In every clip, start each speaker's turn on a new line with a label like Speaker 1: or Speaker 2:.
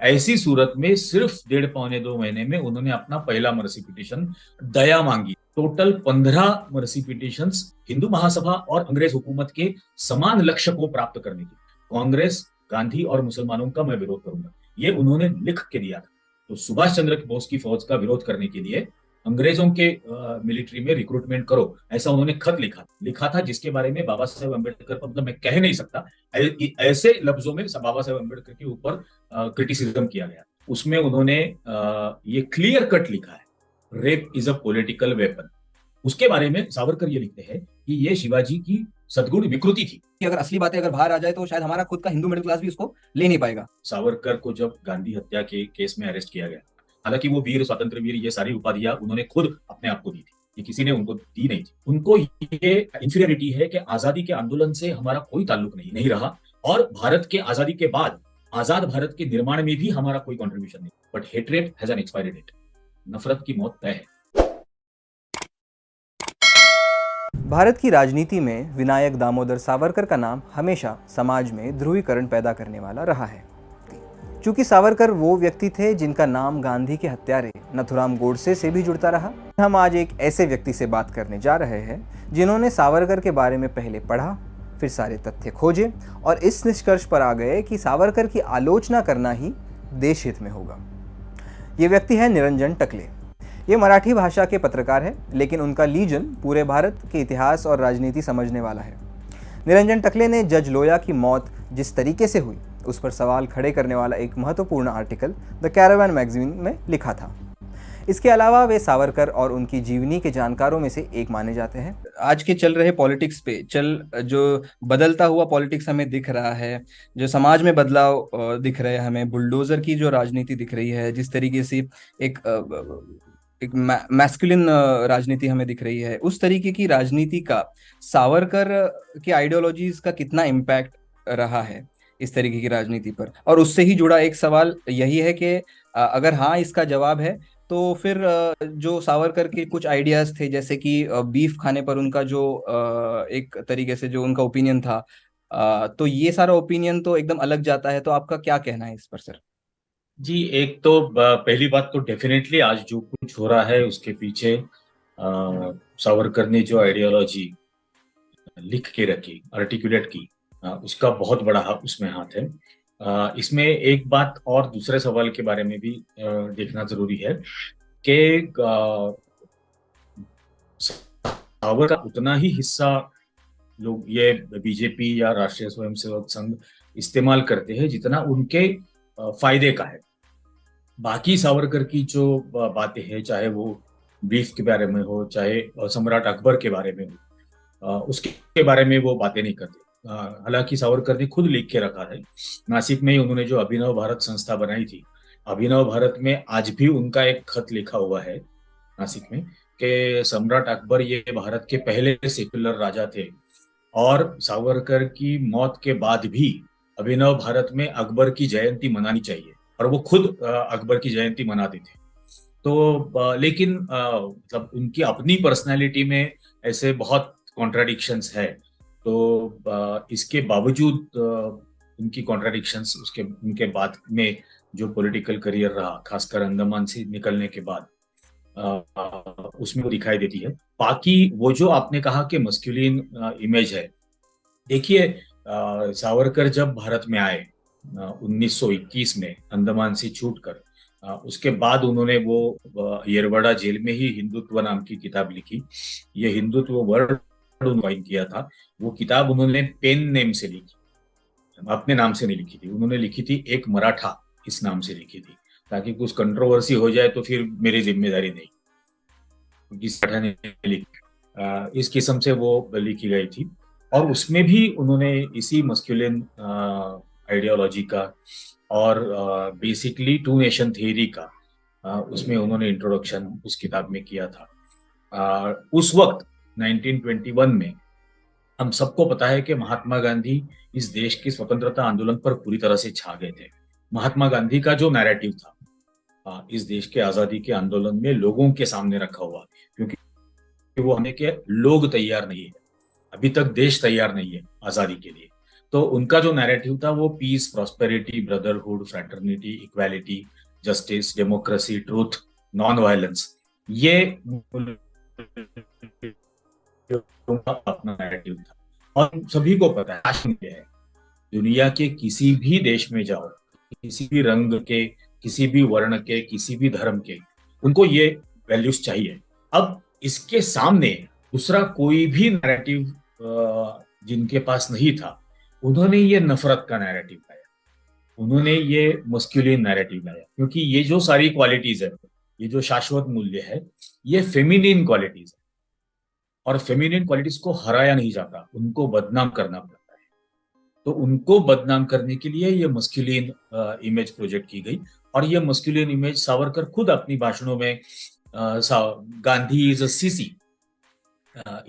Speaker 1: ऐसी सूरत में सिर्फ 1.5 पौने 2 महीने में उन्होंने अपना पहला मर्सी पिटीशन दया मांगी। Total 15 mercy petitions Hindu Mahasabha और अंग्रेज हुकूमत के समान लक्ष्य को प्राप्त करने की। कांग्रेस, गांधी और मुसलमानों का मैं विरोध करूंगा, ये उन्होंने लिख के दिया था। तो सुभाष चंद्र बोस की फौज का विरोध करने के लिए अंग्रेजों के मिलिट्री में रिक्रूटमेंट करो, ऐसा उन्होंने खत लिखा था, जिसके बारे में बाबा साहेब अम्बेडकर को मतलब मैं कह नहीं सकता, ऐसे लफ्जों में बाबा साहेब अम्बेडकर के ऊपर क्रिटिसिज्म किया गया। उसमें उन्होंने ये क्लियर कट लिखा है, rape is a political weapon. उसके बारे में सावरकर ये लिखते हैं कि ये शिवाजी की सद्गुण विकृति थी
Speaker 2: कि अगर असली बातें अगर बाहर आ जाए तो शायद हमारा खुद का हिंदू मिडिल क्लास भी उसको ले नहीं पाएगा।
Speaker 1: सावरकर को जब गांधी हत्या के केस में अरेस्ट किया गया, हालांकि वो वीर, स्वतंत्र वीर, ये सारी उपाधियां उन्होंने खुद अपने आप को दी थी, ये किसी ने उनको दी नहीं थी। उनको ये इंफीरियरिटी है कि आजादी के आंदोलन से हमारा कोई ताल्लुक नहीं रहा, और भारत के आजादी के बाद आजाद भारत के निर्माण में भी हमारा कोई कंट्रीब्यूशन नहीं। But hatred has an expiry date, नफरत की मौत तय है।
Speaker 2: भारत की राजनीति में विनायक दामोदर सावरकर का नाम हमेशा समाज में ध्रुवीकरण पैदा करने वाला रहा है। चूंकि सावरकर वो व्यक्ति थे जिनका नाम गांधी के हत्यारे नथुराम गोडसे से भी जुड़ता रहा, हम आज एक ऐसे व्यक्ति से बात करने जा रहे हैं जिन्होंने सावरकर के बारे में पहले पढ़ा, फिर सारे तथ्य खोजे और इस निष्कर्ष पर आ गए कि सावरकर की आलोचना करना ही देश हित में होगा। ये व्यक्ति है निरंजन टकले। ये मराठी भाषा के पत्रकार हैं, लेकिन उनका लीजन पूरे भारत के इतिहास और राजनीति समझने वाला है। निरंजन टकले ने जज लोया की मौत जिस तरीके से हुई उस पर सवाल खड़े करने वाला एक महत्वपूर्ण आर्टिकल द कैरावान मैगजीन में लिखा था। इसके अलावा वे सावरकर और उनकी जीवनी के जानकारों में से एक माने जाते हैं। आज के चल रहे पॉलिटिक्स पे जो बदलता हुआ पॉलिटिक्स हमें दिख रहा है, जो समाज में बदलाव दिख रहे हैं, हमें बुलडोजर की जो राजनीति दिख रही है, जिस तरीके से एक मैस्कुलिन राजनीति हमें दिख रही है, उस तरीके की राजनीति का सावरकर की आइडियोलॉजीज का कितना इम्पैक्ट रहा है इस तरीके की राजनीति पर। और उससे ही जुड़ा एक सवाल यही है कि अगर हाँ इसका जवाब है तो फिर जो सावरकर के कुछ आइडियाज थे, जैसे कि बीफ खाने पर उनका जो एक तरीके से जो उनका ओपिनियन था, तो ये सारा ओपिनियन तो एकदम अलग जाता है। तो आपका क्या कहना है इस पर सर?
Speaker 1: जी, एक तो पहली बात तो डेफिनेटली आज जो कुछ हो रहा है उसके पीछे सावरकर ने जो आइडियोलॉजी लिख के रखी, आर्टिकुलेट की, उसका बहुत बड़ा उसमें हाथ है। इसमें एक बात और दूसरे सवाल के बारे में भी देखना जरूरी है कि सावरकर का उतना ही हिस्सा लोग ये बीजेपी या राष्ट्रीय स्वयंसेवक संघ इस्तेमाल करते हैं जितना उनके फायदे का है। बाकी सावरकर की जो बातें हैं, चाहे वो ब्रीफ के बारे में हो, चाहे सम्राट अकबर के बारे में हो, उसके बारे में वो बातें नहीं करते। हालांकि सावरकर ने खुद लिख के रखा है, नासिक में ही उन्होंने जो अभिनव भारत संस्था बनाई थी, अभिनव भारत में आज भी उनका एक खत लिखा हुआ है नासिक में कि सम्राट अकबर ये भारत के पहले सेक्युलर राजा थे, और सावरकर की मौत के बाद भी अभिनव भारत में अकबर की जयंती मनानी चाहिए, और वो खुद अकबर की जयंती मनाते थे। तो लेकिन मतलब उनकी अपनी पर्सनालिटी में ऐसे बहुत कॉन्ट्राडिक्शंस है। तो इसके बावजूद उनकी कॉन्ट्राडिक्शंस उनके बाद में जो पॉलिटिकल करियर रहा, खासकर अंडमान से निकलने के बाद, उसमें वो दिखाई देती है। बाकी वो जो आपने कहा कि मस्कुलिन इमेज है, देखिए सावरकर जब भारत में आए 1921 में अंडमान से छूटकर, उसके बाद उन्होंने वो येरवड़ा जेल में ही हिंदुत्व नाम की किताब लिखी। ये हिंदुत्व वर्ड उन्होंने किया था। वो किताब उन्होंने पेन नेम से लिखी, अपने नाम से नहीं लिखी थी। उन्होंने लिखी थी एक मराठा, इस नाम से लिखी थी, ताकि कुछ कंट्रोवर्सी हो जाए तो फिर मेरी जिम्मेदारी नहीं, किस तरह ने लिखी, इस किस्म से वो लिखी गई थी। और उसमें भी उन्होंने इसी मस्कुलिन आइडियोलॉजी का और बेसिकली टू नेशन थियरी का उसमें उन्होंने इंट्रोडक्शन उस किताब में किया था। उस वक्त 1921 में हम सबको पता है कि महात्मा गांधी इस देश की स्वतंत्रता आंदोलन पर पूरी तरह से छा गए थे। महात्मा गांधी का जो नैरेटिव था इस देश के आजादी के आंदोलन में लोगों के सामने रखा हुआ, क्योंकि वो हमें के लोग तैयार नहीं है, अभी तक देश तैयार नहीं है आजादी के लिए। तो उनका जो नैरेटिव था वो peace, prosperity, brotherhood, fraternity, equality, justice, democracy, truth, non violence, ये अपना नैरेटिव था। और हम सभी को पता है, राष्ट्र है, दुनिया के किसी भी देश में जाओ, किसी भी रंग के, किसी भी वर्ण के, किसी भी धर्म के, उनको ये वैल्यूज चाहिए। अब इसके सामने दूसरा कोई भी नैरेटिव जिनके पास नहीं था, उन्होंने ये नफरत का नैरेटिव लाया, उन्होंने ये मस्कुलिन नैरेटिव लाया, क्योंकि ये जो सारी क्वालिटीज है, ये जो शाश्वत मूल्य है, ये फेमिनिन क्वालिटीज है, और फेमिनिन क्वालिटीज को हराया नहीं जाता, उनको बदनाम करना पड़ता है। तो उनको बदनाम करने के लिए ये मस्कुलिन इमेज प्रोजेक्ट की गई, और ये मस्कुलिन इमेज सावरकर खुद अपनी भाषणों में गांधी इज अ सीसी,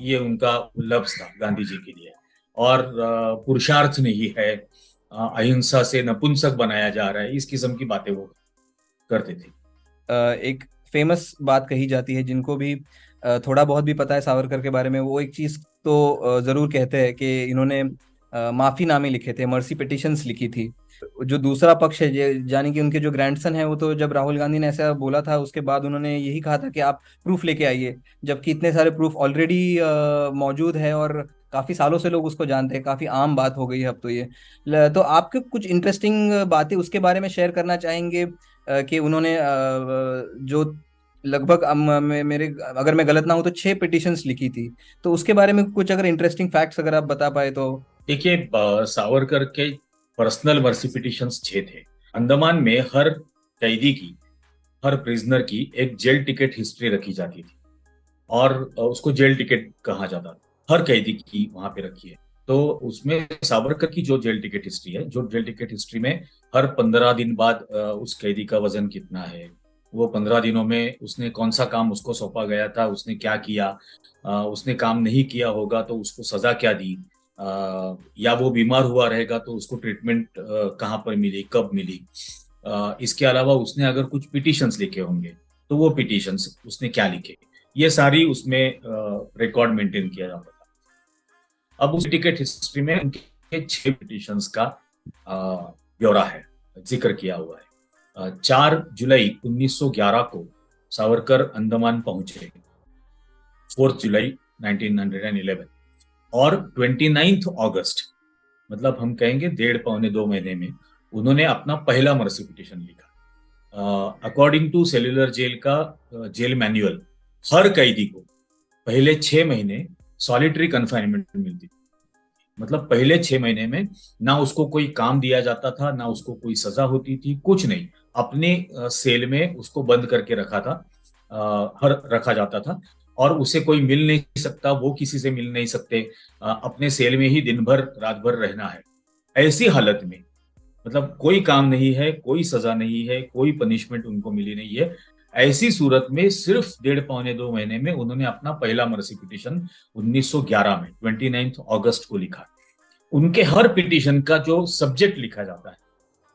Speaker 1: ये उनका लफ्ज था गांधी जी के लिए, और पुरुषार्थ नहीं है, अहिंसा से नपुंसक बनाया जा रहा है, इस किस्म की बातें वो करते थे।
Speaker 2: एक फेमस बात कही जाती है, जिनको भी थोड़ा बहुत भी पता है सावरकर के बारे में, वो एक चीज तो जरूर कहते हैं कि इन्होंने माफीनामे लिखे थे, मर्सी पिटिशंस लिखी थी। जो दूसरा पक्ष है, यानी कि उनके जो ग्रैंडसन है, वो तो जब राहुल गांधी ने ऐसा बोला था उसके बाद उन्होंने यही कहा था कि आप प्रूफ लेके आइए, जबकि इतने सारे प्रूफ ऑलरेडी मौजूद है और काफी सालों से लोग उसको जानते हैं, काफी आम बात हो गई है अब तो ये। तो आपके कुछ इंटरेस्टिंग बातें उसके बारे में शेयर करना चाहेंगे कि उन्होंने जो लगभग मेरे, अगर मैं गलत ना हूं तो 6 पिटिशंस लिखी थी, तो उसके बारे में कुछ अगर इंटरेस्टिंग फैक्ट्स अगर आप बता पाए तो।
Speaker 1: देखिए, सावरकर के पर्सनल मर्सी पिटिशंस 6 थे। अंडमान में हर कैदी की, हर प्रिजनर की एक जेल टिकट हिस्ट्री रखी जाती थी, और उसको जेल टिकट कहा जाता था, हर कैदी की वहां पे रखी है। तो उसमें सावरकर की जो जेल टिकट हिस्ट्री है, जो जेल टिकट हिस्ट्री में हर 15 दिन बाद उस कैदी का वजन कितना है, वो 15 दिनों में उसने कौन सा काम उसको सौंपा गया था, उसने क्या किया, उसने काम नहीं किया होगा तो उसको सजा क्या दी, या वो बीमार हुआ रहेगा तो उसको ट्रीटमेंट कहाँ पर मिली, कब मिली। इसके अलावा उसने अगर कुछ पिटिशंस लिखे होंगे तो वो पिटिशंस उसने क्या लिखे, ये सारी उसमें रिकॉर्ड मेंटेन किया जाता था। अब उस टिकट हिस्ट्री में उनके 6 पिटिशंस का ब्यौरा है, जिक्र किया हुआ है। 4 जुलाई 1911 को सावरकर अंडमान पहुंचे, 4 जुलाई 1911, और 29 अगस्त, मतलब हम कहेंगे 1.5-2 महीने में उन्होंने अपना पहला मर्सी पिटिशन लिखा। अकॉर्डिंग टू सेल्युलर जेल का जेल मैनुअल, हर कैदी को पहले 6 महीने सॉलिटरी कन्फाइनमेंट मिलती थी। मतलब पहले 6 महीने में ना उसको कोई काम दिया जाता था, ना उसको कोई सजा होती थी, कुछ नहीं, अपने सेल में उसको बंद करके रखा जाता था, और उसे कोई मिल नहीं सकता, वो किसी से मिल नहीं सकते, अपने सेल में ही दिन भर रात भर रहना है। ऐसी हालत में, मतलब कोई काम नहीं है, कोई सजा नहीं है, कोई पनिशमेंट उनको मिली नहीं है, ऐसी सूरत में सिर्फ 1.5-2 महीने में उन्होंने अपना पहला मर्सी पिटिशन 1911 में 29 अगस्त को लिखा। उनके हर पिटिशन का जो सब्जेक्ट लिखा जाता है,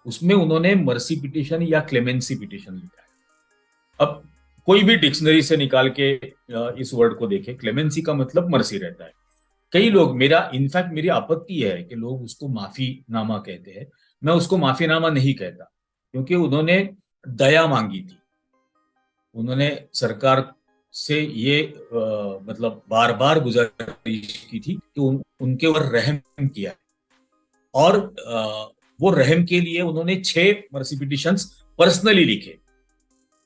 Speaker 1: उसमें उन्होंने मर्सी पिटिशन या क्लेमेंसी पिटिशन लिखा है। अब कोई भी डिक्शनरी से निकाल के इस वर्ड को देखे, क्लेमेंसी का मतलब मर्सी रहता है। कई लोग, इनफैक्ट मेरी आपत्ति है कि लोग उसको माफीनामा कहते हैं। मैं उसको माफीनामा नहीं कहता, क्योंकि उन्होंने दया मांगी थी, उन्होंने सरकार से ये मतलब बार बार गुजारिश की थी कि उनके ऊपर रहम किया, और वो रहम के लिए उन्होंने 6 मर्सी पिटिशंस पर्सनली लिखे।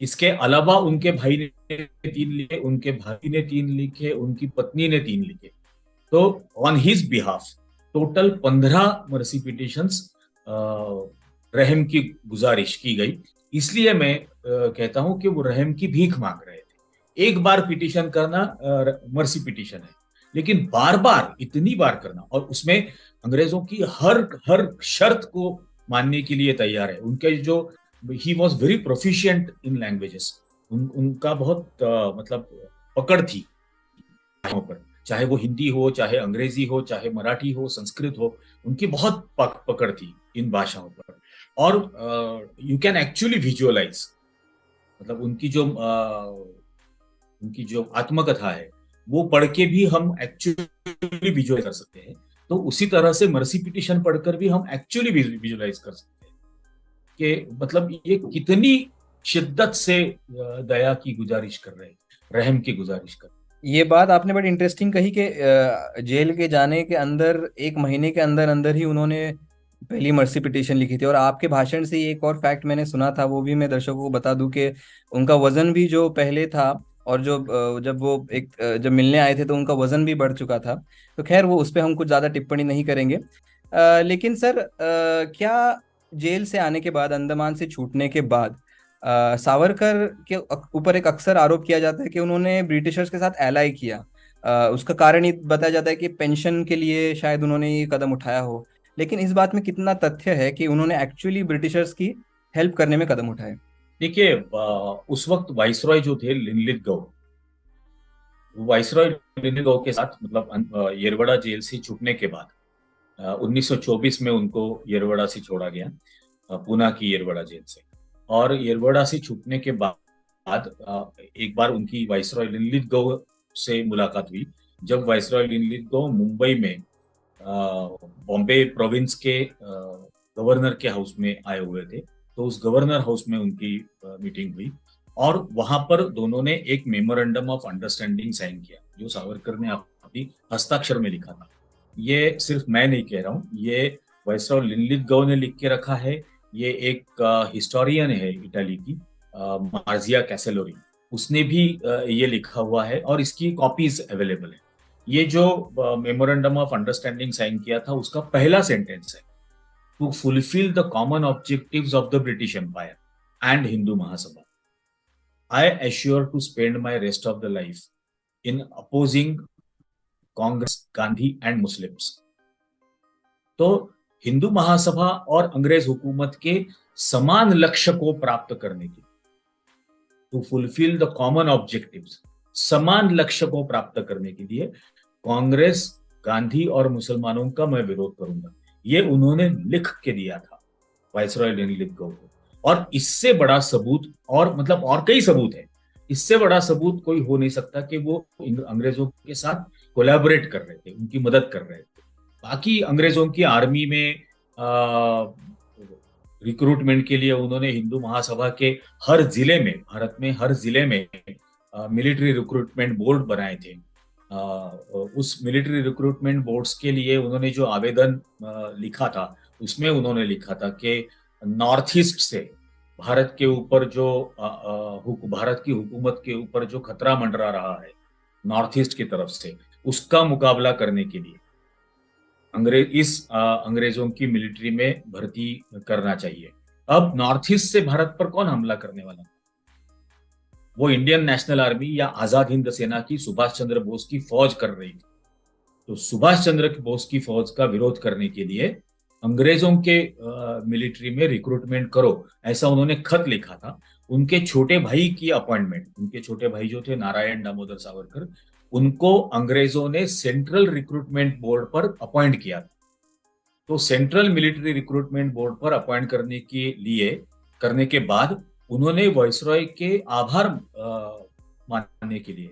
Speaker 1: इसके अलावा उनके भाई ने 3 लिखे, उनके भाई ने 3 लिखे, उनकी पत्नी ने 3 लिखे। तो on his behalf total 15 mercy petitions रहम की गुजारिश की गई। इसलिए मैं कहता हूं कि वो रहम की भीख मांग रहे थे। एक बार पिटिशन करना मर्सी पिटिशन है, लेकिन बार बार, इतनी बार करना, और उसमें अंग्रेजों की हर हर शर्त को मानने के लिए तैयार है। उनके जो, he was very proficient in languages, उनका बहुत मतलब पकड़ थी पर, चाहे वो हिंदी हो, चाहे अंग्रेजी हो, चाहे मराठी हो, संस्कृत हो, उनकी बहुत पकड़ थी इन भाषाओं पर। और यू कैन एक्चुअली विजुअलाइज, मतलब उनकी जो आत्मकथा है, वो पढ़ के भी हम एक्चुअली विजुअल कर सकते हैं। तो उसी तरह से मर्सी पिटिशन पढ़कर भी हम एक्चुअली विजुलाइज कर सकते हैं कि मतलब ये कितनी शिद्दत से दया की गुजारिश कर रहे हैं, रहम की गुजारिश कर रहे
Speaker 2: ये बात आपने बड़ी इंटरेस्टिंग कही कि जेल के जाने के अंदर 1 महीने के अंदर अंदर ही उन्होंने पहली मर्सी पिटीशन लिखी थी। और आपके भाषण से एक और फैक्ट मैंने सुना था, वो भी मैं दर्शकों को बता दूं कि उनका वजन भी जो पहले था, और जो जब वो जब मिलने आए थे तो उनका वजन भी बढ़ चुका था। तो खैर वो उस पर हम कुछ ज़्यादा टिप्पणी नहीं करेंगे। लेकिन सर, क्या जेल से आने के बाद, अंडमान से छूटने के बाद, सावरकर के ऊपर एक अक्सर आरोप किया जाता है कि उन्होंने ब्रिटिशर्स के साथ एलाई किया। उसका कारण ये बताया जाता है कि पेंशन के लिए शायद उन्होंने ये कदम उठाया हो। लेकिन इस बात में कितना तथ्य है कि उन्होंने एक्चुअली ब्रिटिशर्स की हेल्प करने में कदम उठाए?
Speaker 1: देखिए, उस वक्त वाइसरॉय जो थे लिनलिथगो, वाइसरॉय लिनलिथगो के साथ मतलब येरवड़ा जेल से छूटने के बाद 1924 में उनको येरवड़ा से छोड़ा गया, पूना की येरवड़ा जेल से। और येरवड़ा से छूटने के बाद एक बार उनकी वाइसरॉय लिनलिथगो से मुलाकात हुई, जब वाइसरॉय लिनलिथगो मुंबई में बॉम्बे प्रोविंस के गवर्नर के हाउस में आए हुए थे। तो उस गवर्नर हाउस में उनकी मीटिंग हुई और वहां पर दोनों ने एक मेमोरेंडम ऑफ अंडरस्टैंडिंग साइन किया, जो सावरकर ने अपनी हस्ताक्षर में लिखा था। ये सिर्फ मैं नहीं कह रहा हूँ, ये वाइसरॉय लिनलिथगो ने लिख के रखा है। ये एक हिस्टोरियन है इटली की, मार्जिया कैसेलोरी, उसने भी ये लिखा हुआ है और इसकी कॉपीज अवेलेबल है। ये जो मेमोरेंडम ऑफ अंडरस्टैंडिंग साइन किया था उसका पहला सेंटेंस है, to fulfil the common objectives of the British Empire and Hindu Mahasabha, I assure to spend my rest of the life in opposing Congress, Gandhi and Muslims. तो हिंदू महासभा और अंग्रेज हुकूमत के समान लक्ष्य को प्राप्त करने के, to fulfil the common objectives, समान लक्ष्य को प्राप्त करने के लिए कांग्रेस, गांधी और मुसलमानों का मैं विरोध करूंगा। ये उन्होंने लिख के दिया था वाइसरॉय लिनलिथगो को। और इससे बड़ा सबूत, और मतलब और कई सबूत है, इससे बड़ा सबूत कोई हो नहीं सकता कि वो अंग्रेजों के साथ कोलैबोरेट कर रहे थे, उनकी मदद कर रहे थे। बाकी अंग्रेजों की आर्मी में रिक्रूटमेंट के लिए उन्होंने हिंदू महासभा के हर जिले में, भारत में हर जिले में मिलिट्री रिक्रूटमेंट बोर्ड बनाए थे। उस मिलिट्री रिक्रूटमेंट बोर्ड्स के लिए उन्होंने जो आवेदन लिखा था, उसमें उन्होंने लिखा था कि नॉर्थ ईस्ट से भारत के ऊपर जो भारत की हुकूमत के ऊपर जो खतरा मंडरा रहा है नॉर्थ ईस्ट की तरफ से, उसका मुकाबला करने के लिए अंग्रेजों की मिलिट्री में भर्ती करना चाहिए। अब नॉर्थ ईस्ट से भारत पर कौन हमला करने वाला? वो इंडियन नेशनल आर्मी या आजाद हिंद सेना की सुभाष चंद्र बोस की फौज कर रही थी। तो सुभाष चंद्र बोस की फौज का विरोध करने के लिए अंग्रेजों के मिलिट्री में रिक्रूटमेंट करो, ऐसा उन्होंने खत लिखा था। उनके छोटे भाई की अपॉइंटमेंट, उनके छोटे भाई जो थे नारायण दामोदर सावरकर, उनको अंग्रेजों ने सेंट्रल रिक्रूटमेंट बोर्ड पर अपॉइंट किया था। तो सेंट्रल मिलिट्री रिक्रूटमेंट बोर्ड पर अपॉइंट करने के बाद उन्होंने वाइसरॉय के आभार मानने के लिए,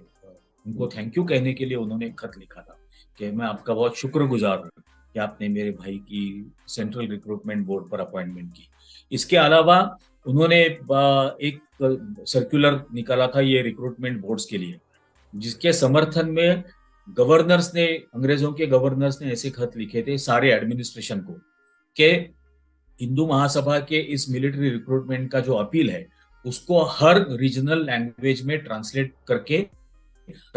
Speaker 1: उनको थैंक यू कहने के लिए उन्होंने खत लिखा था कि मैं आपका बहुत शुक्रगुजार हूँ कि आपने मेरे भाई की सेंट्रल रिक्रूटमेंट बोर्ड पर अपॉइंटमेंट की। इसके अलावा उन्होंने एक सर्कुलर निकाला था ये रिक्रूटमेंट बोर्ड्स के लिए, जिसके समर्थन में गवर्नर्स ने, अंग्रेजों के गवर्नर्स ने ऐसे खत लिखे थे सारे एडमिनिस्ट्रेशन को कि हिंदू महासभा के इस मिलिट्री रिक्रूटमेंट का जो अपील है उसको हर रीजनल लैंग्वेज में ट्रांसलेट करके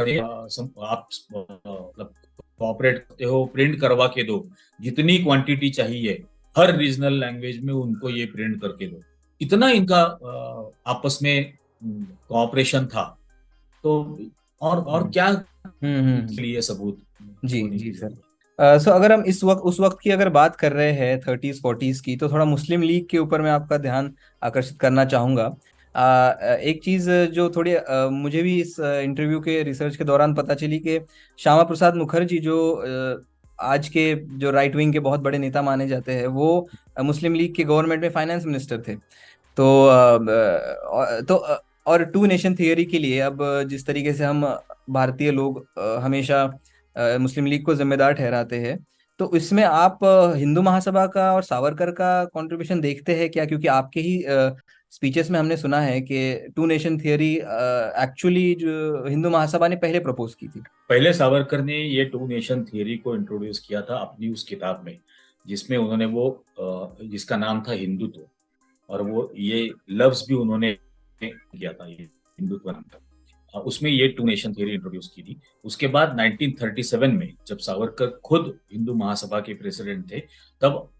Speaker 1: आप मतलब कोऑपरेट करते हो, प्रिंट करवा के दो, जितनी क्वांटिटी चाहिए हर रीजनल लैंग्वेज में उनको ये प्रिंट करके दो। इतना इनका आपस में कोऑपरेशन था। तो और क्या लिए सबूत?
Speaker 2: जी जी सर। सो अगर हम उस वक्त की अगर बात कर रहे हैं 30s 40s की, तो थोड़ा मुस्लिम लीग के ऊपर मैं आपका ध्यान आकर्षित करना चाहूँगा। एक चीज़ जो थोड़ी मुझे भी इस इंटरव्यू के रिसर्च के दौरान पता चली कि श्यामा प्रसाद मुखर्जी जो आज के जो राइट विंग के बहुत बड़े नेता माने जाते हैं, वो मुस्लिम लीग के गवर्नमेंट में फाइनेंस मिनिस्टर थे। तो और टू नेशन थियरी के लिए अब जिस तरीके से हम भारतीय लोग हमेशा मुस्लिम लीग को जिम्मेदार ठहराते हैं, तो इसमें आप हिंदू महासभा का और सावरकर का कंट्रीब्यूशन देखते हैं क्या? क्योंकि आपके ही स्पीचेस में हमने सुना है कि टू नेशन थियरी एक्चुअली जो हिंदू महासभा ने पहले प्रपोज की थी।
Speaker 1: पहले सावरकर ने ये टू नेशन थियरी को इंट्रोड्यूस किया था अपनी उस किताब में, जिसमें उन्होंने वो जिसका नाम था हिंदुत्व, और वो ये लफ्ज भी उन्होंने किया था, ये हिंदुत्व नाम था। उसमें ये टू नेशन थियरी इंट्रोड्यूस की थी। उसके बाद 1937 में जब सावरकर खुद हिंदू महासभा के प्रेसिडेंट थे, तब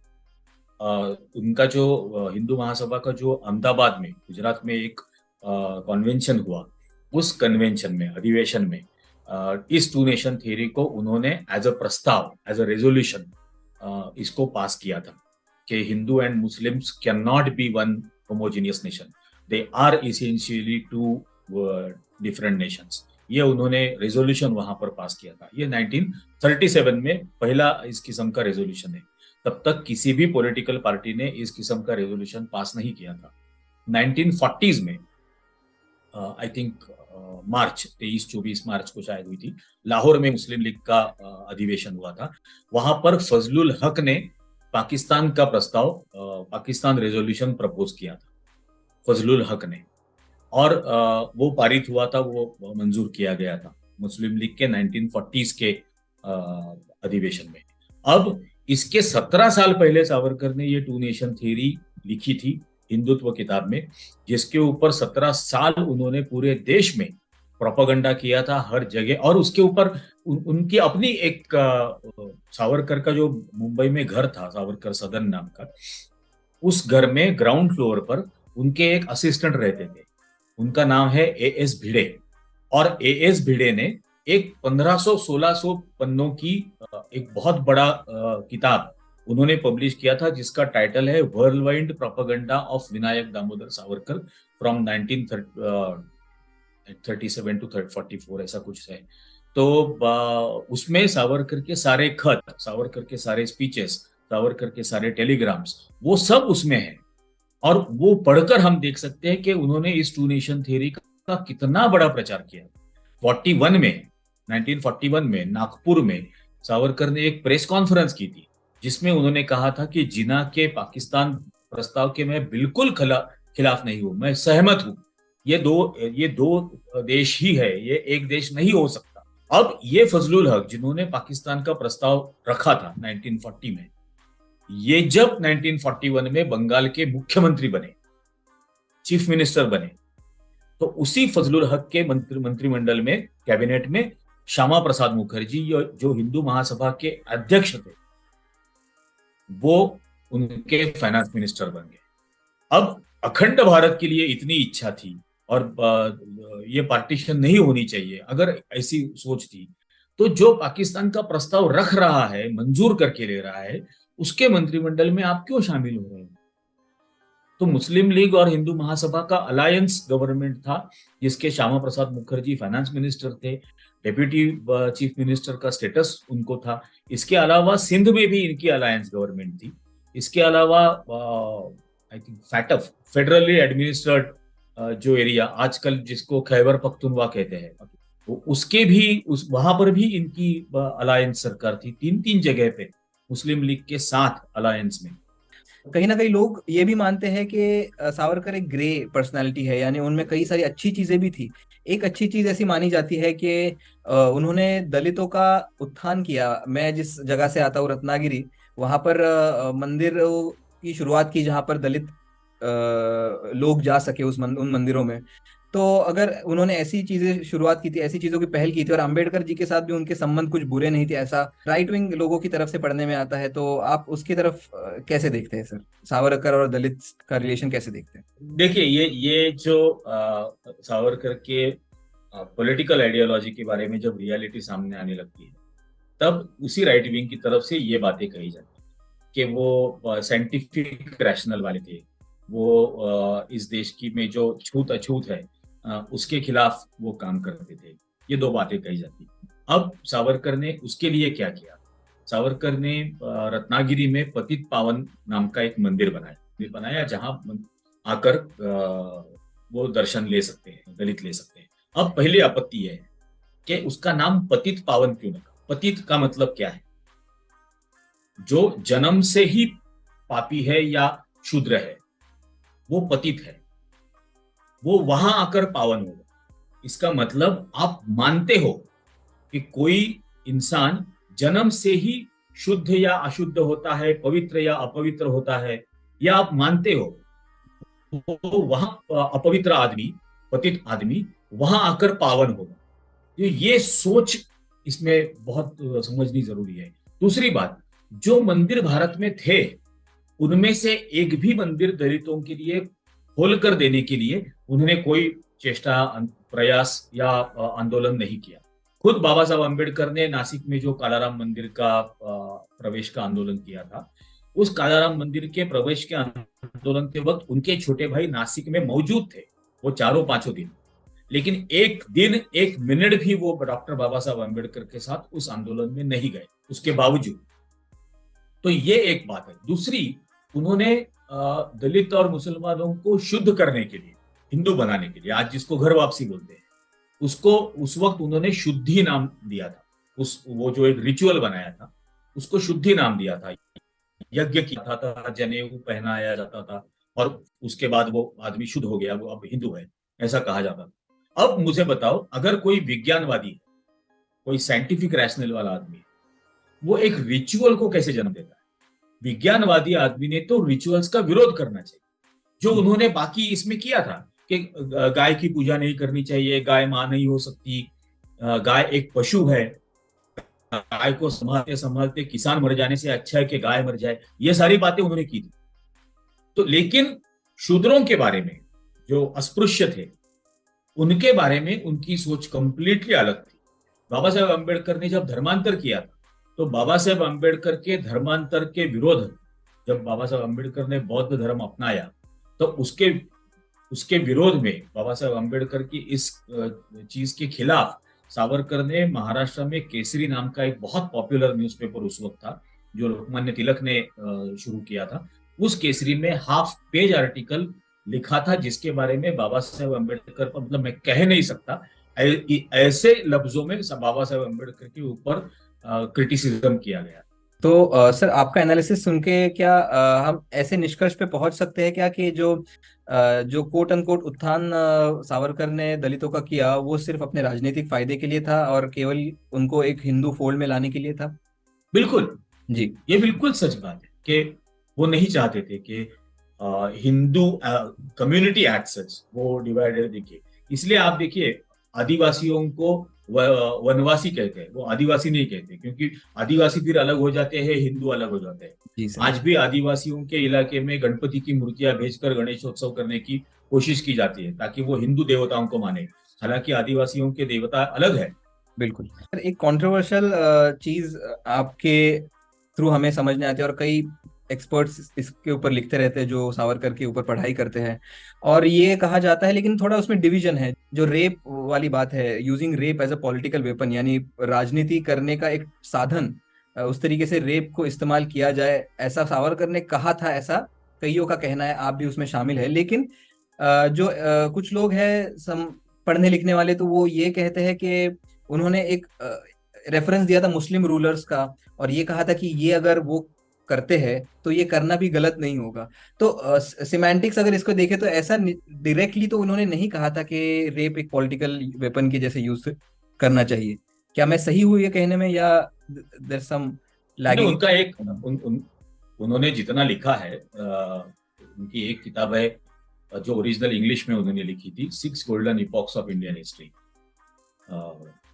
Speaker 1: उनका जो हिंदू महासभा का जो अहमदाबाद में, गुजरात में एक कन्वेंशन हुआ, उस कन्वेंशन में, अधिवेशन में इस टू नेशन थियरी को उन्होंने एज अ प्रस्ताव, एज अ रेजोल्यूशन इसको पास किया था कि Hindu and Muslims can not be one homogeneous nation, they are essentially two different nations. ये उन्होंने रेजोल्यूशन वहां पर पास किया था। ये 1937 में पहला इस किस्म का रेजोल्यूशन है। तब तक किसी भी पॉलिटिकल पार्टी ने इस किस्म का रेजोल्यूशन पास नहीं किया था। 1940s में आई थिंक मार्च 23-24 मार्च को शायद हुई थी, लाहौर में मुस्लिम लीग का अधिवेशन हुआ था। वहां पर फजलुल हक ने पाकिस्तान का प्रस्ताव, पाकिस्तान रेजोल्यूशन प्रपोज किया था, फजलुल हक ने, और वो पारित हुआ था, वो मंजूर किया गया था मुस्लिम लीग के 1940s के अधिवेशन में। अब इसके 17 साल पहले सावरकर ने ये टू नेशन थ्योरी लिखी थी हिंदुत्व किताब में, जिसके ऊपर 17 साल उन्होंने पूरे देश में प्रोपेगेंडा किया था हर जगह। और उसके ऊपर उनकी अपनी एक सावरकर का जो मुंबई में घर था, सावरकर सदन नाम का, उस घर में ग्राउंड फ्लोर पर उनके एक असिस्टेंट रहते थे, उनका नाम है एएस भिड़े। और एएस भिड़े ने एक 1500-1600 पन्नों की एक बहुत बड़ा किताब उन्होंने पब्लिश किया था, जिसका टाइटल है world wide propaganda of Vinayak Damodar Savarkar from 1937 to 44, ऐसा कुछ है। तो उसमें सावरकर के सारे खत, सावरकर के सारे स्पीचेस, सावरकर के सारे टेलीग्राम्स, वो सब उसमें है। और वो पढ़कर हम देख सकते हैं कि उन्होंने इस टू नेशन थ्योरी का कितना बड़ा प्रचार किया। 1941 में नागपुर में सावरकर ने एक प्रेस कॉन्फ्रेंस की थी, जिसमें उन्होंने कहा था कि जिन्ना के पाकिस्तान प्रस्ताव के मैं बिल्कुल खिलाफ नहीं हूं, मैं सहमत हूं, ये दो देश ही है, ये एक देश नहीं हो सकता। अब ये फजलुल हक, जिन्होंने पाकिस्तान का प्रस्ताव रखा था 1940 में, ये जब 1941 में बंगाल के मुख्यमंत्री बने, चीफ मिनिस्टर बने, तो उसी फजलुल हक के मंत्रिमंडल में, कैबिनेट में श्यामा प्रसाद मुखर्जी जो हिंदू महासभा के अध्यक्ष थे, वो उनके फाइनेंस मिनिस्टर बन गए। अब अखंड भारत के लिए इतनी इच्छा थी और ये पार्टीशन नहीं होनी चाहिए, अगर ऐसी सोच थी, तो जो पाकिस्तान का प्रस्ताव रख रहा है, मंजूर करके ले रहा है, उसके मंत्रिमंडल में आप क्यों शामिल हो रहे हैं? तो मुस्लिम लीग और हिंदू महासभा का अलायंस गवर्नमेंट था, जिसके श्यामा प्रसाद मुखर्जी फाइनेंस मिनिस्टर थे, डेप्यूटी चीफ मिनिस्टर का स्टेटस उनको था। इसके अलावा सिंध में भी इनकी अलायंस गवर्नमेंट थी। इसके अलावा I think FATF, federally administered जो एरिया आजकल जिसको खैबर पख्तूनवा कहते हैं, तो उसके भी वहां पर भी इनकी अलायंस सरकार थी, 3 जगह पे मुस्लिम लीग के साथ अलायंस में।
Speaker 2: कहीं ना कहीं लोग ये भी मानते हैं कि सावरकर एक ग्रे पर्सनालिटी है, यानी उनमें कई सारी अच्छी चीजें भी थी। एक अच्छी चीज ऐसी मानी जाती है कि उन्होंने दलितों का उत्थान किया। मैं जिस जगह से आता हूँ, रत्नागिरी, वहां पर मंदिर की शुरुआत की, जहां पर दलित लोग जा सके उन मंदिरों में। तो अगर उन्होंने ऐसी चीजें शुरुआत की थी, ऐसी चीजों की पहल की थी, और अंबेडकर जी के साथ भी उनके संबंध कुछ बुरे नहीं थे, ऐसा राइट विंग लोगों की तरफ से पढ़ने में आता है, तो आप उसकी तरफ कैसे देखते हैं सर? सावरकर और दलित का रिलेशन कैसे देखते हैं?
Speaker 1: देखिए, ये जो सावरकर के पॉलिटिकल आइडियोलॉजी के बारे में जब रियलिटी सामने आने लगती है, तब उसी राइट विंग की तरफ से ये बातें कही जाती है कि वो साइंटिफिक रैशनल वाले थे, वो इस देश की में जो छूत अछूत है उसके खिलाफ वो काम करते थे। ये 2 बातें कही जाती। अब सावरकर ने उसके लिए क्या किया? सावरकर ने रत्नागिरी में पतित पावन नाम का एक मंदिर बनाया जहां आकर वो दर्शन ले सकते हैं, दलित ले सकते हैं। अब पहली आपत्ति है कि उसका नाम पतित पावन क्यों रखा? पतित का मतलब क्या है? जो जन्म से ही पापी है या शूद्र है, वो पतित है, वो वहां आकर पावन होगा। इसका मतलब आप मानते हो कि कोई इंसान जन्म से ही शुद्ध या अशुद्ध होता है, पवित्र या अपवित्र होता है, या आप मानते हो वो वहां अपवित्र आदमी, पतित आदमी वहां आकर पावन होगा। तो ये सोच इसमें बहुत समझनी जरूरी है। दूसरी बात, जो मंदिर भारत में थे उनमें से एक भी मंदिर दलितों के लिए खोल कर देने के लिए उन्होंने कोई चेष्टा, प्रयास या आंदोलन नहीं किया। खुद बाबा साहब अम्बेडकर ने नासिक में जो कालाराम मंदिर का प्रवेश का आंदोलन किया था, उस कालाराम मंदिर के प्रवेश के आंदोलन के वक्त उनके छोटे भाई नासिक में मौजूद थे, वो चारों पांचों दिन। लेकिन एक दिन, एक मिनट भी वो डॉक्टर बाबा साहब अम्बेडकर के साथ उस आंदोलन में नहीं गए, उसके बावजूद। तो ये एक बात है। दूसरी, उन्होंने दलित और मुसलमानों को शुद्ध करने के लिए, हिंदू बनाने के लिए, आज जिसको घर वापसी बोलते हैं, उसको उस वक्त उन्होंने शुद्धि नाम दिया था। वो जो एक रिचुअल बनाया था उसको शुद्धि नाम दिया था। यज्ञ किया था, जनेऊ पहनाया जाता था, और उसके बाद वो आदमी शुद्ध हो गया, वो अब हिंदू है, ऐसा कहा जाता था। अब मुझे बताओ, अगर कोई विज्ञानवादी है, कोई साइंटिफिक रैशनल वाला आदमी है, वो एक रिचुअल को कैसे जन्म देता है? विज्ञानवादी आदमी ने तो रिचुअल्स का विरोध करना चाहिए, जो उन्होंने बाकी इसमें किया था कि गाय की पूजा नहीं करनी चाहिए, गाय मां नहीं हो सकती, गाय एक पशु है, गाय को संभालते संभालते किसान मर जाने से अच्छा है कि गाय मर जाए। ये सारी बातें उन्होंने की थी। तो लेकिन शूद्रों के बारे में, जो अस्पृश्य थे, उनके बारे में उनकी सोच कंप्लीटली अलग थी। बाबा साहेब अम्बेडकर ने जब धर्मांतर किया था, तो बाबा साहेब अम्बेडकर के धर्मांतर के विरोध, जब बाबा साहेब अम्बेडकर ने बौद्ध धर्म अपनाया, तो उसके विरोध में, बाबा साहेब अम्बेडकर की इस चीज के खिलाफ, सावरकर ने महाराष्ट्र में केसरी नाम का एक बहुत पॉपुलर न्यूज़पेपर उस वक्त था, जो लोकमान्य तिलक ने शुरू किया था। उस केसरी में हाफ पेज आर्टिकल लिखा था, जिसके बारे में बाबा साहेब अम्बेडकर पर, मतलब मैं कह नहीं सकता, ऐसे लफ्जों में बाबा साहेब अम्बेडकर के ऊपर क्रिटिसिज्म किया गया।
Speaker 2: तो सर, आपका एनालिसिस सुन के क्या हम ऐसे निष्कर्ष पे पहुंच सकते हैं क्या कि जो कोट अनकोट उत्थान सावरकर ने दलितों का किया, वो सिर्फ अपने राजनीतिक फायदे के लिए था और केवल उनको एक हिंदू फोल्ड में लाने के लिए था?
Speaker 1: बिल्कुल
Speaker 2: जी,
Speaker 1: ये बिल्कुल सच बात है कि वो नहीं चाहते थे कि हिंदू कम्युनिटी एट सच वो डिवाइडेड दिखे। इसलिए आप देखिए, आदिवासियों को वनवासी कहते हैं, वो आदिवासी नहीं कहते, क्योंकि आदिवासी फिर अलग हो जाते हैं, हिंदू अलग हो जाते हैं।
Speaker 2: जी सर।
Speaker 1: आज भी आदिवासियों के इलाके में गणपति की मूर्तियां भेजकर गणेशोत्सव करने की कोशिश की जाती है, ताकि वो हिंदू देवताओं को माने। हालांकि आदिवासियों के देवता अलग है।
Speaker 2: बिल्कुल सर, एक कंट्रोवर्शियल चीज आपके थ्रू हमें समझने आती है, और कई एक्सपर्ट्स इसके ऊपर लिखते रहते हैं जो सावरकर के ऊपर पढ़ाई करते हैं, और ये कहा जाता है, लेकिन थोड़ा उसमें डिवीजन है, जो रेप वाली बात है, using rape as a political weapon, यानी राजनीति करने का एक साधन, उस तरीके से रेप को इस्तेमाल किया जाए, ऐसा सावरकर ने कहा था, ऐसा कईयों का कहना है, आप भी उसमें शामिल है। लेकिन जो कुछ लोग हैं पढ़ने लिखने वाले, तो वो ये कहते हैं कि उन्होंने एक रेफरेंस दिया था मुस्लिम रूलर्स का, और ये कहा था कि ये अगर वो करते हैं तो ये करना भी गलत नहीं होगा। तो सिमेंटिक्स अगर इसको देखें तो ऐसा डायरेक्टली तो उन्होंने नहीं कहा था कि रेप एक पॉलिटिकल वेपन के जैसे यूज करना चाहिए। क्या मैं सही हूँ ये कहने में, या देयर सम लैगिंग?
Speaker 1: उनका एक उन्होंने जितना लिखा है, उनकी एक किताब है जो ओरिजिनल इंग्लिश में उन्होंने लिखी थी, 6 golden epochs of Indian history.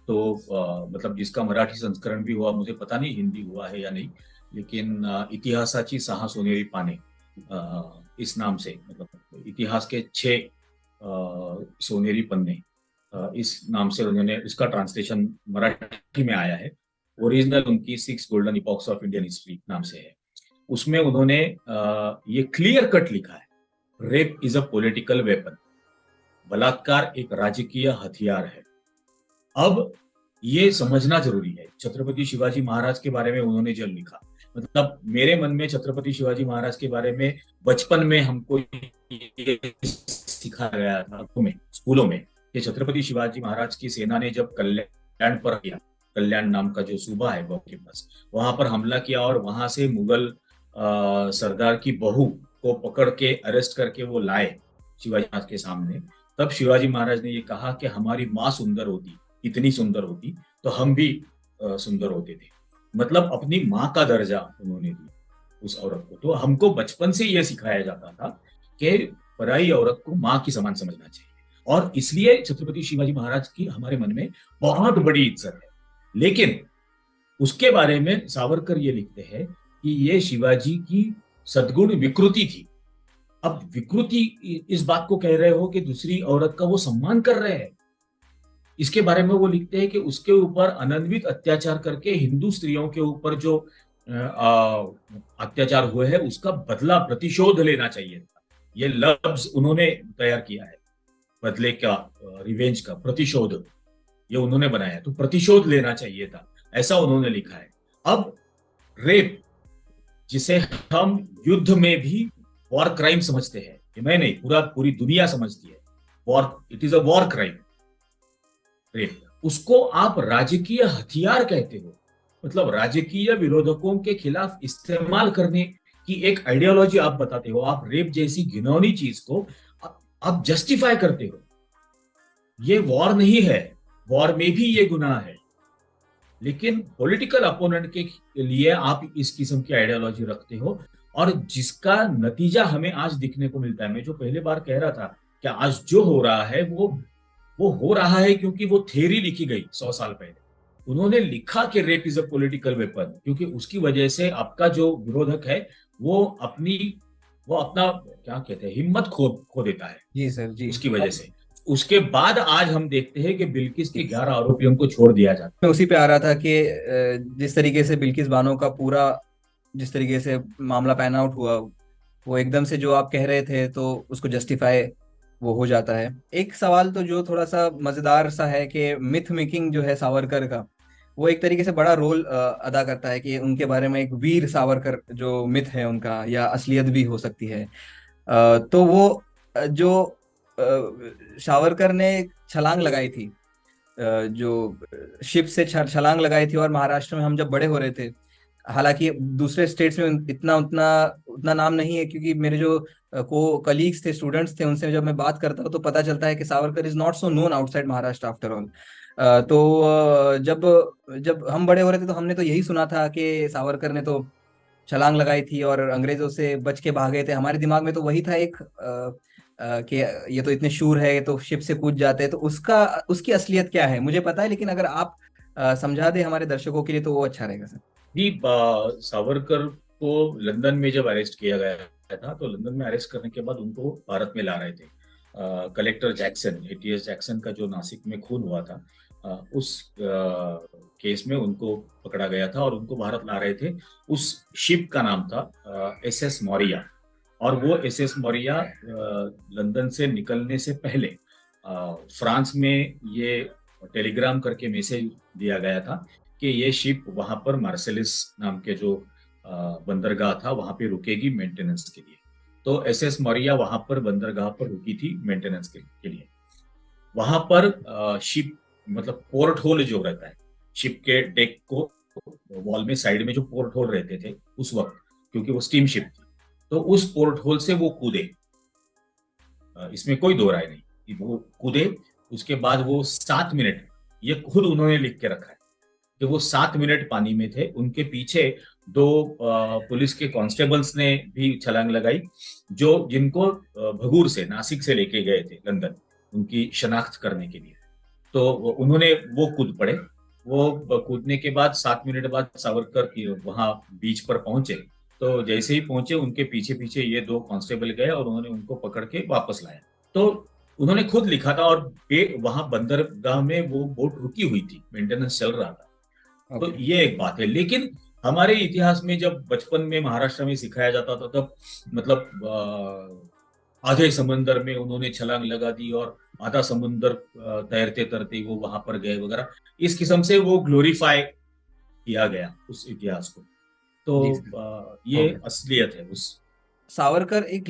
Speaker 1: मतलब जिसका मराठी संस्करण भी हुआ, मुझे पता नहीं हिंदी हुआ है या नहीं, लेकिन इतिहासाची 6 सोनेरी पाने इस नाम से, मतलब इतिहास के 6 सोनेरी पन्ने, इस नाम से उन्होंने, इसका ट्रांसलेशन मराठी में आया है। ओरिजिनल उनकी 6 golden epochs of Indian history नाम से है। उसमें उन्होंने ये क्लियर कट लिखा है, rape is a political weapon, बलात्कार एक राजकीय हथियार है। अब ये समझना जरूरी है, छत्रपति शिवाजी महाराज के बारे में उन्होंने जब लिखा, मतलब मेरे मन में छत्रपति शिवाजी महाराज के बारे में बचपन में हमको सिखाया गया था स्कूलों में, कि छत्रपति शिवाजी महाराज की सेना ने जब कल्याण पर किया कल्याण नाम का जो सूबा है के पास, वहां पर हमला किया और वहां से मुगल सरदार की बहू को पकड़ के अरेस्ट करके वो लाए शिवाजी महाराज के सामने। तब शिवाजी महाराज ने ये कहा कि हमारी माँ सुंदर होती, इतनी सुंदर होती तो हम भी सुंदर होते थे। मतलब अपनी माँ का दर्जा उन्होंने दिया उस औरत को। तो हमको बचपन से यह सिखाया जाता था कि पराई औरत को माँ की समान समझना चाहिए, और इसलिए छत्रपति शिवाजी महाराज की हमारे मन में बहुत बड़ी इज्जत है। लेकिन उसके बारे में सावरकर ये लिखते हैं कि ये शिवाजी की सद्गुण विकृति थी। अब विकृति इस बात को कह रहे हो कि दूसरी औरत का वो सम्मान कर रहे हैं। इसके बारे में वो लिखते हैं कि उसके ऊपर अनन्वित अत्याचार करके हिंदू स्त्रियों के ऊपर जो अत्याचार हुए हैं उसका बदला, प्रतिशोध लेना चाहिए था। ये लफ्ज उन्होंने तैयार किया है, बदले का, रिवेंज का, प्रतिशोध, ये उन्होंने बनाया। तो प्रतिशोध लेना चाहिए था, ऐसा उन्होंने लिखा है। अब रेप, जिसे हम युद्ध में भी वॉर क्राइम समझते हैं, ये मैं नहीं, पूरी दुनिया समझती है war, it is a war crime rape, उसको आप राजकीय हथियार कहते हो। मतलब राजकीय विरोधकों के खिलाफ इस्तेमाल करने की एक आइडियोलॉजी आप बताते हो। आप रेप जैसी घिनौनी चीज को आप जस्टिफाई करते हो। ये वॉर नहीं है, वॉर में भी ये गुनाह है, लेकिन पॉलिटिकल अपोनेंट के लिए आप इस किस्म की आइडियोलॉजी रखते हो, और जिसका नतीजा हमें आज दिखने को मिलता है। मैं जो पहले बार कह रहा था कि आज जो हो रहा है वो हो रहा है क्योंकि वो थ्योरी लिखी गई 100 साल पहले। उन्होंने लिखा कि rape is a political weapon, क्योंकि उसकी वजह से आपका जो विरोधक है वो अपना क्या कहते हैं, हिम्मत खो देता है।
Speaker 2: जी सर, जी।
Speaker 1: उसकी वजह से उसके बाद आज हम देखते हैं कि बिल्किस के 11 आरोपियों को छोड़ दिया जाता है।
Speaker 2: मैं उसी पे आ रहा था कि जिस तरीके से बिल्किस बानो का पूरा, जिस तरीके से मामला पैन आउट हुआ, वो एकदम से जो आप कह रहे थे तो उसको जस्टिफाई वो हो जाता है। एक सवाल तो जो थोड़ा सा मजेदार सा है कि मिथ मेकिंग जो है सावरकर का, वो एक तरीके से बड़ा रोल अदा करता है कि उनके बारे में एक वीर सावरकर जो मिथ है उनका, या असलियत भी हो सकती है। तो वो जो सावरकर ने छलांग लगाई थी, जो शिप से छलांग लगाई थी, और महाराष्ट्र में हम जब बड़े हो रहे थे, हालांकि दूसरे स्टेट्स में इतना उतना उतना नाम नहीं है, क्योंकि मेरे जो कलीग्स थे, स्टूडेंट्स थे, उनसे जब मैं बात करता हूँ तो पता चलता है कि Savarkar is not so known outside Maharashtra after all. तो जब जब हम बड़े हो रहे थे तो हमने तो यही सुना था कि सावरकर ने तो छलांग लगाई थी और अंग्रेजों से बच के भागे थे। हमारे दिमाग में तो वही था एक कि ये तो इतने शूर है, ये तो शिप से कूद जाते हैं। तो उसकी असलियत क्या है मुझे पता है, लेकिन अगर आप समझा दें हमारे दर्शकों के लिए तो वो अच्छा रहेगा सर।
Speaker 1: जी, सावरकर को लंदन में जब अरेस्ट किया गया था, तो लंदन में अरेस्ट करने के बाद उनको भारत में ला रहे थे। कलेक्टर जैक्सन, एटीएस जैक्सन का जो नासिक में खून हुआ था, उस केस में उनको पकड़ा गया था और उनको भारत ला रहे थे। उस शिप का नाम था एसएस मौर्या, और वो एसएस मौर्या लंदन से निकलने से पहले फ्रांस में ये टेलीग्राम करके मैसेज दिया गया था कि ये शिप वहां पर मार्सेलिस नाम के जो बंदरगाह था वहां पे रुकेगी मेंटेनेंस के लिए। तो एसएस मौर्या वहां पर बंदरगाह पर रुकी थी मेंटेनेंस के लिए। वहां पर शिप, मतलब पोर्ट होल जो रहता है शिप के डेक को, वॉल में साइड में जो पोर्ट होल रहते थे उस वक्त, क्योंकि वो स्टीम शिप थी, तो उस पोर्ट होल से वो कूदे। इसमें कोई दो राय नहीं, वो कूदे। उसके बाद वो 7 मिनट, ये खुद उन्होंने लिख के रखा है कि वो 7 मिनट पानी में थे। उनके पीछे 2 पुलिस के कांस्टेबल्स ने भी छलांग लगाई, जिनको भगूर से, नासिक से लेके गए थे लंदन उनकी शनाख्त करने के लिए। तो उन्होंने वो कूद पड़े। वो कूदने के बाद 7 मिनट बाद सावरकर की वहां बीच पर पहुंचे। तो जैसे ही पहुंचे उनके पीछे पीछे ये 2 कांस्टेबल गए और उन्होंने उनको पकड़ के वापस लाया। तो उन्होंने खुद लिखा था, और वहां बंदरगाह में वो बोट रुकी हुई थी, मेंटेनेंस चल रहा था। तो ये एक बात है। लेकिन हमारे इतिहास में जब बचपन में महाराष्ट्र में सिखाया जाता था, तब मतलब आधे समंदर में उन्होंने छलांग लगा दी और आधा समंदर तैरते तैरते वो वहां पर गए वगैरह, इस किस्म से वो ग्लोरीफाई किया गया उस इतिहास को। तो ये असलियत है उस।
Speaker 2: सावरकर एक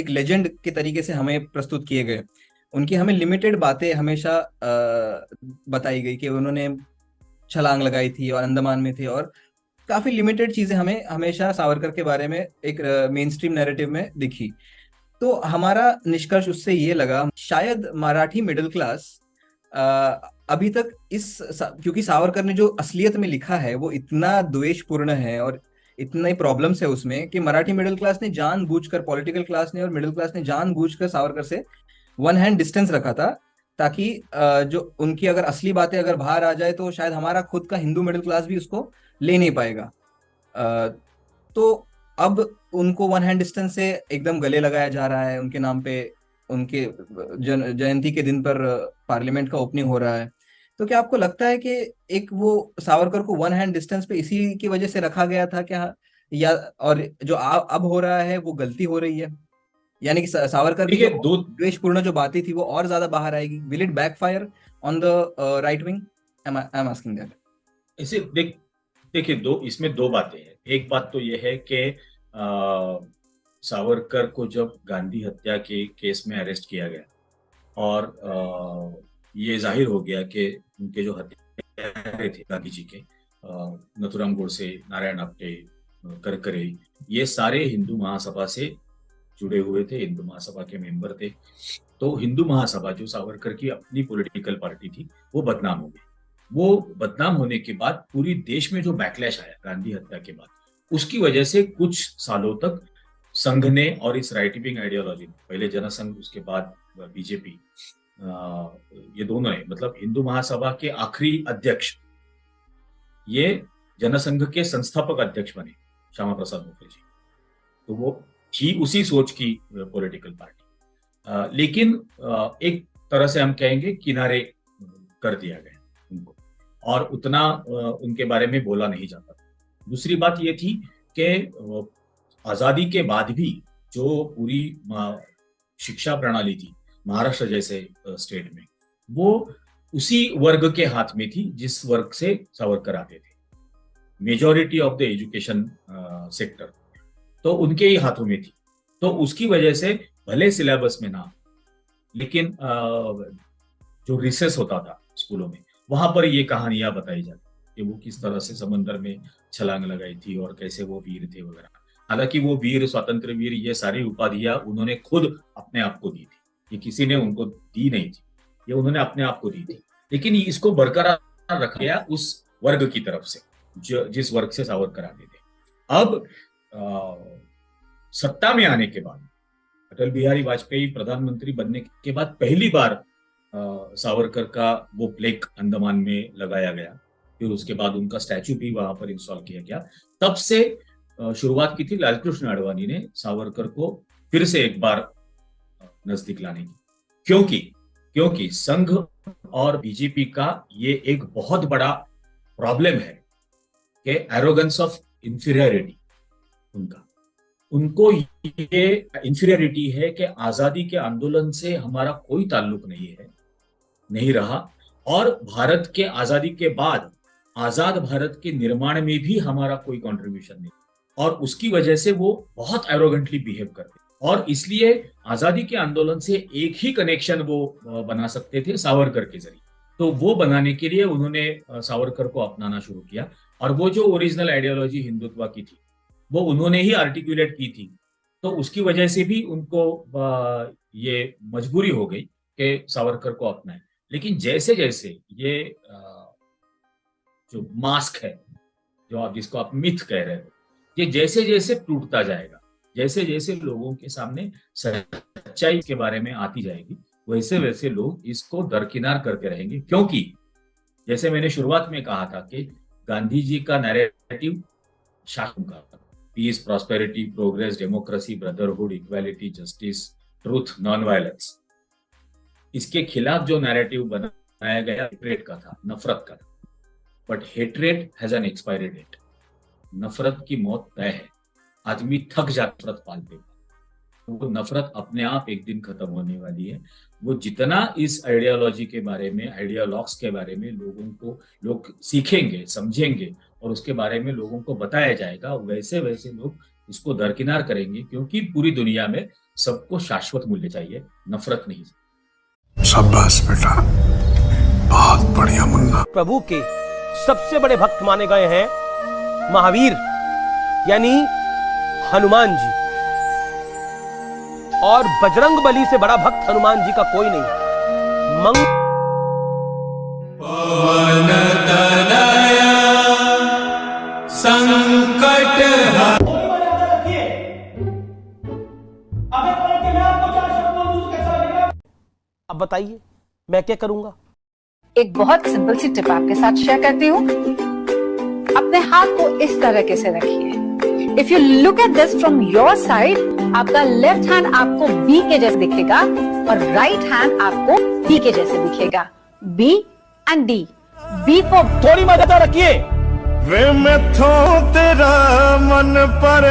Speaker 2: लेजेंड के तरीके से हमें प्रस्तुत किए गए। उनकी हमें लिमिटेड बातें हमेशा बताई गई कि उन्होंने छलांग लगाई थी और अंडमान में थे, और काफी लिमिटेड चीजें हमें हमेशा सावरकर के बारे में एक मेन स्ट्रीम नैरेटिव में दिखी। तो हमारा निष्कर्ष उससे ये लगा, शायद मराठी मिडिल क्लास अभी तक क्योंकि सावरकर ने जो असलियत में लिखा है वो इतना द्वेषपूर्ण है और इतना ही प्रॉब्लम्स है उसमें कि मराठी मिडिल क्लास ने जानबूझकर, पॉलिटिकल क्लास ने और मिडिल क्लास ने जानबूझकर सावरकर से वन हैंड डिस्टेंस रखा था, ताकि जो उनकी अगर असली बातें अगर बाहर आ जाए तो शायद हमारा खुद का हिंदू मिडिल क्लास भी उसको ले नहीं पाएगा। तो अब उनको वन हैंड डिस्टेंस से एकदम गले लगाया जा रहा है उनके नाम पे, उनके जयंती के दिन पर पार्लियामेंट का ओपनिंग हो रहा है। तो क्या आपको लगता है कि एक वो सावरकर को वन हैंड डिस्टेंस पे इसी की वजह से रखा गया था क्या, या और जो अब हो रहा है वो गलती हो रही है, यानी कि सावरकर की
Speaker 1: देखिए
Speaker 2: जो
Speaker 1: दो
Speaker 2: द्वेषपूर्ण जो बातें थी वो और ज्यादा बाहर आएगी? Will it backfire on the right wing? I am asking that.
Speaker 1: इसे देखिए इसमें दो बातें हैं। एक बात तो यह है कि सावरकर को जब गांधी हत्या के केस में अरेस्ट किया गया और ये जाहिर हो गया कि उनके जो हत्यारे थे गांधी जी के, नथुराम गोडसे, नारायण आप्टे, करकरे, ये सारे हिंदू महासभा से जुड़े हुए थे, हिंदू महासभा के मेंबर थे। तो हिंदू महासभा जो सावरकर की अपनी पॉलिटिकल पार्टी थी वो बदनाम हो गई। वो बदनाम होने के बाद पूरी देश में जो बैकलैश आया गांधी हत्या के बाद, उसकी वजह से कुछ सालों तक संघ ने और इस राइट विंग आइडियोलॉजी, पहले जनसंघ उसके बाद बीजेपी, ये दोनों ने, मतलब हिंदू महासभा के आखिरी अध्यक्ष ये जनसंघ के संस्थापक अध्यक्ष बने श्यामा प्रसाद मुखर्जी। तो वो थी उसी सोच की पॉलिटिकल पार्टी, लेकिन एक तरह से हम कहेंगे किनारे कर दिया गया उनको और उतना उनके बारे में बोला नहीं जाता। दूसरी बात ये थी कि आजादी के बाद भी जो पूरी शिक्षा प्रणाली थी महाराष्ट्र जैसे स्टेट में, वो उसी वर्ग के हाथ में थी जिस वर्ग से सावरकर आते थे। Majority of the education sector तो उनके ही हाथों में थी। तो उसकी वजह से भले सिलेबस में ना, लेकिन जो रिसेस होता था स्कूलों में, वहां पर ये कहानियां बताई जाती कि वो किस तरह से समंदर में छलांग लगाई थी और कैसे वो वीर थे वगैरह। हालांकि वो वीर, स्वातंत्र वीर, ये सारी उपाधियां उन्होंने खुद अपने आप को दी थी, ये किसी ने उनको दी नहीं थी, ये उन्होंने अपने आप को दी थी। लेकिन इसको बरकरार रखा गया उस वर्ग की तरफ से जिस वर्ग से सावरकर आते थे। अब सत्ता में आने के बाद, अटल बिहारी वाजपेयी प्रधानमंत्री बनने के बाद पहली बार सावरकर का वो प्लेक अंडमान में लगाया गया, फिर उसके बाद उनका स्टैचू भी वहां पर इंस्टॉल किया गया। तब से शुरुआत की थी लालकृष्ण आडवाणी ने सावरकर को फिर से एक बार नजदीक लाने की, क्योंकि संघ और बीजेपी का ये एक बहुत बड़ा प्रॉब्लम है कि एरोगेंस ऑफ इंफीरियरिटी उनको ये इंफीरियरिटी है कि आजादी के आंदोलन से हमारा कोई ताल्लुक नहीं रहा और भारत के आजादी के बाद आजाद भारत के निर्माण में भी हमारा कोई कंट्रीब्यूशन नहीं, और उसकी वजह से वो बहुत एरोगेंटली बिहेव करते और इसलिए आजादी के आंदोलन से एक ही कनेक्शन वो बना सकते थे, सावरकर के जरिए। तो वो बनाने के लिए उन्होंने सावरकर को अपनाना शुरू किया और वो जो ओरिजिनल आइडियोलॉजी हिंदुत्व की थी वो उन्होंने ही आर्टिकुलेट की थी। तो उसकी वजह से भी उनको ये मजबूरी हो गई कि सावरकर को अपनाए। लेकिन जैसे जैसे ये जो मास्क है, जो आप जिसको आप मिथ कह रहे हो, ये जैसे जैसे टूटता जाएगा, जैसे जैसे लोगों के सामने सच्चाई के बारे में आती जाएगी, वैसे वैसे लोग इसको दरकिनार करते रहेंगे। क्योंकि जैसे मैंने शुरुआत में कहा था कि गांधी जी का नैरेटिव शासन का peace, prosperity, progress, democracy, brotherhood, equality, justice, truth, non violence, इसके खिलाफ जो नैरेटिव बनाया गया हेट्रेट का था, नफरत का था। But hatred has an expiry date. नफरत की मौत तय है, आदमी थक जाता नफरत पालते, वो नफरत अपने आप एक दिन खत्म होने वाली है। वो जितना इस आइडियोलॉजी के बारे में, आइडियोलॉग्स के बारे में लोग सीखेंगे, समझेंगे और उसके बारे में लोगों को बताया जाएगा, वैसे वैसे लोग इसको दरकिनार करेंगे। क्योंकि पूरी दुनिया में सबको शाश्वत मूल्य चाहिए, नफरत नहीं।
Speaker 3: शाबाश बेटा, बहुत बढ़िया मुन्ना।
Speaker 4: प्रभु के
Speaker 3: सबसे बड़े भक्त माने गए हैं महावीर यानी हनुमान जी, और बजरंग बली से बड़ा भक्त हनुमान जी का कोई नहीं। अब बताइए मैं क्या करूंगा?
Speaker 4: एक बहुत सिंपल सी टिप आपके साथ शेयर करती हूँ। अपने हाथ को इस तरीके से रखिए। If you look at this from your side, आपका लेफ्ट हैंड आपको बी के जैसे दिखेगा और राइट हैंड आपको डी के जैसे दिखेगा। B and D. B for
Speaker 3: थोड़ी मदद रखिए।
Speaker 5: वे मैथों तेरा मन पर